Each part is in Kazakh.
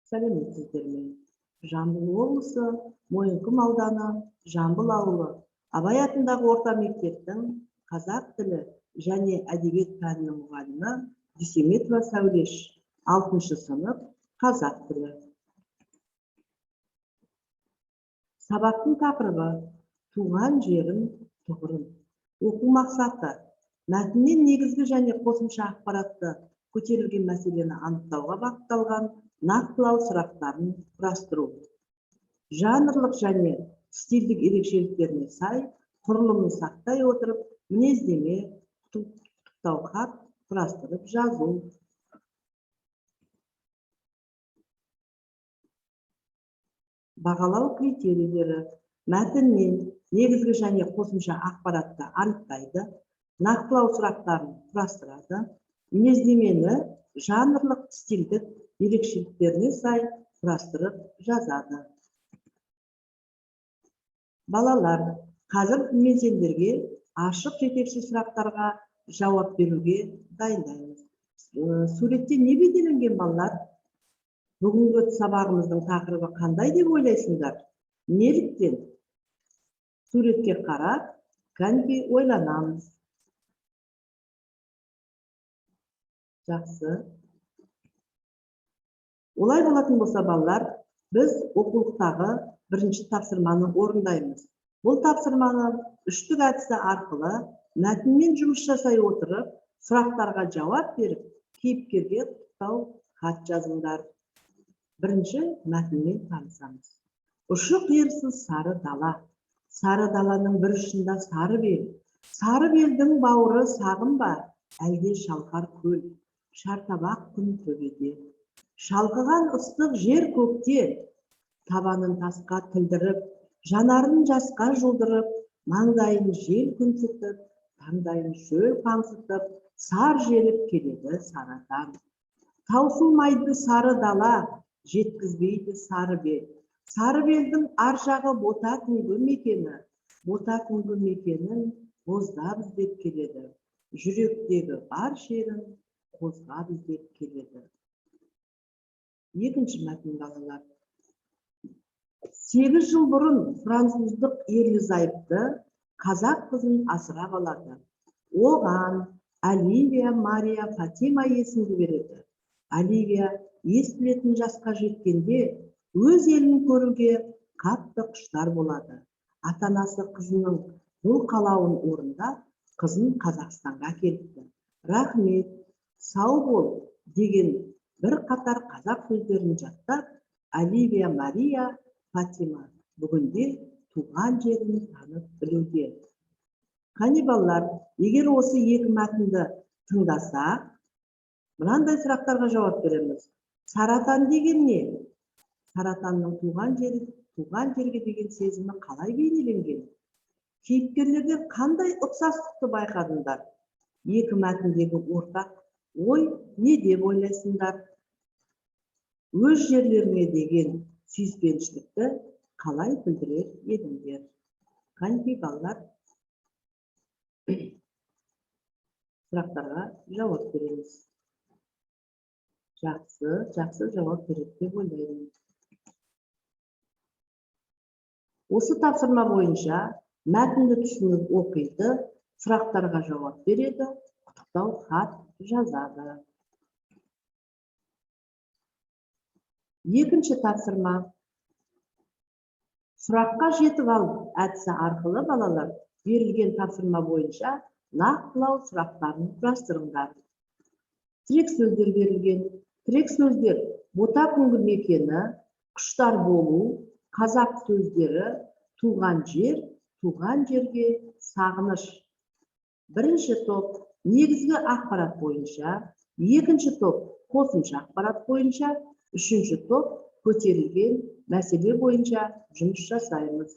Сәлеметсіздер ме? Жамбыл облысы Мойынқұм ауданы Жамбыл ауылы Абай атындағы орта мектептің қазақ тілі және әдебиет пәнінің мұғалімі Дүйсеметова Сәулеш, 6-шы сынып қазақ тілі. Сабақтың тақырыбы туған жерім тұғырым. Оқу мақсаты мәтіннен негізгі және қосымша ақпаратты көтерілген мәселені анықтауға бағытталған нақтылау сұрақтарын құрастыру. Жанрлық және стильдік ерекшеліктеріне сай құрылымын сақтай отырып, мінездеме, құттықтау хат құрастырып жазу. Бағалау критерийлері мәтіннен негізгі және қосымша ақпаратты анықтайды, нақтылау сұрақтарын құрастырады, мінездемені жанрлық стильдік ерекшеліктеріне сай құрастырып жазады. Балалар, қазір мен сендерге ашық жетекші сұрақтарға жауап беруге дайындаймыз. Суретте не бейнеленген балалар? Бүгінгі сабағымыздың тақырыбы қандай деп ойлайсыңдар? Неліктен? Суретке қарап, кәнекей ойланамыз. Жақсы. Олай болатын болса балалар, біз оқулықтағы бірінші тапсырманы орындаймыз. Бұл тапсырманы үштік әдісі арқылы мәтінмен жұмыс жасай отырып, сұрақтарға жауап беріп, кейіпкерге құттықтау хат жазыңдар. Бірінші мәтінмен танысамыз. Ұшы-қиырсыз сары дала. Сары даланың бір ұшында сары бел. Сары белдің бауыры сағым ба, әлде шалқар көл. Шартабақ күн төбеде. Шалқыған ыстық жер көкте, табанын тасқа тілдіріп, жанарын жасқа жолдырып, маңдайын жел күнсітіп, таңдайын шөл қаңсытып, сар желіп келеді сарыдан. Таусылмайды сары дала, жеткізбейді сары бел. Сары белдің ар жағы бота күнгі мекені, бота күнгі мекенін боздап іздеп келеді. Жүректегі бар шерін қозғап іздеп келеді. Екінші мәтін балалар. 8 жыл бұрын француздық ерлі-зайыпты қазақ қызын асырап алады. Оған Оливия Мария Фатима есімді береді. Оливия естілетін жасқа жеткенде өз елін көруге қатты құштар болады. Ата-анасы қызының бұл қалауын орындап, қызын Қазақстанға келіпті. Рахмет, сау бол деген бір қатар қазақ сөздерін жаттап, Оливия Мария Фатима бүгінде туған жерін танып білуде. Қане балалар, егер осы екі мәтінді тыңдасақ, мынандай сұрақтарға жауап береміз. Сарыатан деген не? Сарыатанның туған жерге деген сезімі қалай бейнеленген? Кейіпкерлерден қандай ұқсастықты байқадыңдар? Екі мәтіндегі ортақ ой не деп ойлайсыңдар? Өз жерлеріне деген сүйіспеншілікті қалай білдірер едіңдер? Қанекей балалар, сұрақтарға жауап береміз. Жақсы жауап береді деп ойлаймын. Осы тапсырма бойынша мәтінді түсініп оқиды, сұрақтарға жауап береді, құттықтау хат жазады. Екінші тапсырма. Сұраққа жетіп ал әдісі арқылы балалар берілген тапсырма бойынша нақтылау сұрақтарын құрастырыңдар. Тірек сөздер берілген. Тірек сөздер бота күнгі мекені, құштар болу, қазақ сөздері, туған жер, туған жерге сағыныш. Бірінші топ негізгі ақпарат бойынша, екінші топ қосымша ақпарат бойынша, үшінші топ көтерілген мәселе бойынша жұмыс жасаймыз.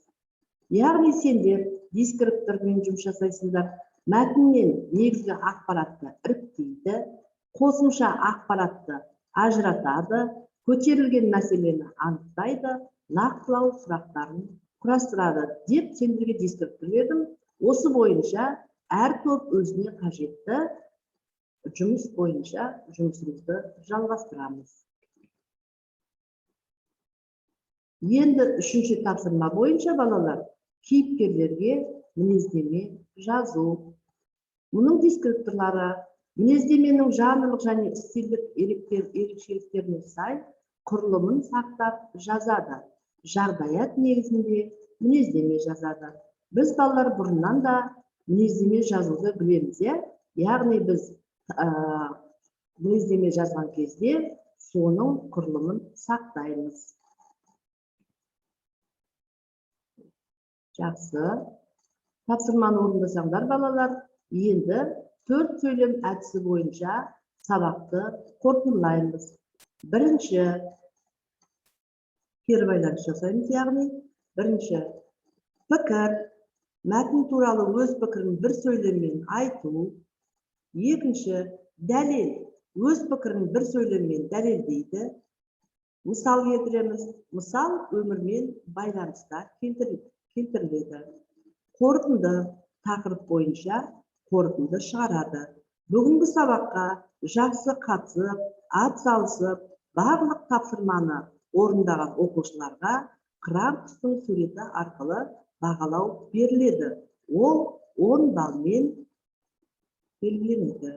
Яғни сендер дескриптивтермен жұмыс жасайсыңдар. Мәтіннен негізгі ақпаратты іріктейді, қосымша ақпаратты ажыратады, көтерілген мәселені анықтайды, нақтылау сұрақтарын құрастырады деп сендерге дескриптив бердім. Осы бойынша әр топ өзіне қажетті жұмыс бойынша жұмысымызды жалғастырамыз. Енді үшінші тапсырма бойынша балалар кейіпкерлерге мінездеме жазу. Мұның дескрипторлары мінездеменің жанрлық және стильдік ерекшеліктеріне сай құрылымын сақтап жазады. Жағдаят негізінде мінездеме жазады. Біз балалар бұрыннан да мінездеме жазуды білеміз, яғни біз мінездеме жазған кезде соның құрылымын сақтаймыз. Жақсы. Тапсырманы орындасаңдар балалар, енді 4 сөйлем әдісі бойынша сабақты қорытындылаймыз. Бірінші кері байланыс жасаймыз, яғни бірінші пікір, мәтін туралы өз пікірін бір сөйлеммен айту. Екінші дәлел, өз пікірін бір сөйлеммен дәлелдейді. Мысал келтіреміз. Мысал өмірмен байланыста келтіріледі. Қорытынды, тақырып бойынша қорытынды шығарады. Бүгінгі сабаққа жақсы қатысып, атсалысып, барлық тапсырманы орындаған оқушыларға қыран құстың суреті арқылы бағалау беріледі. Ол 10 балмен белгіленеді.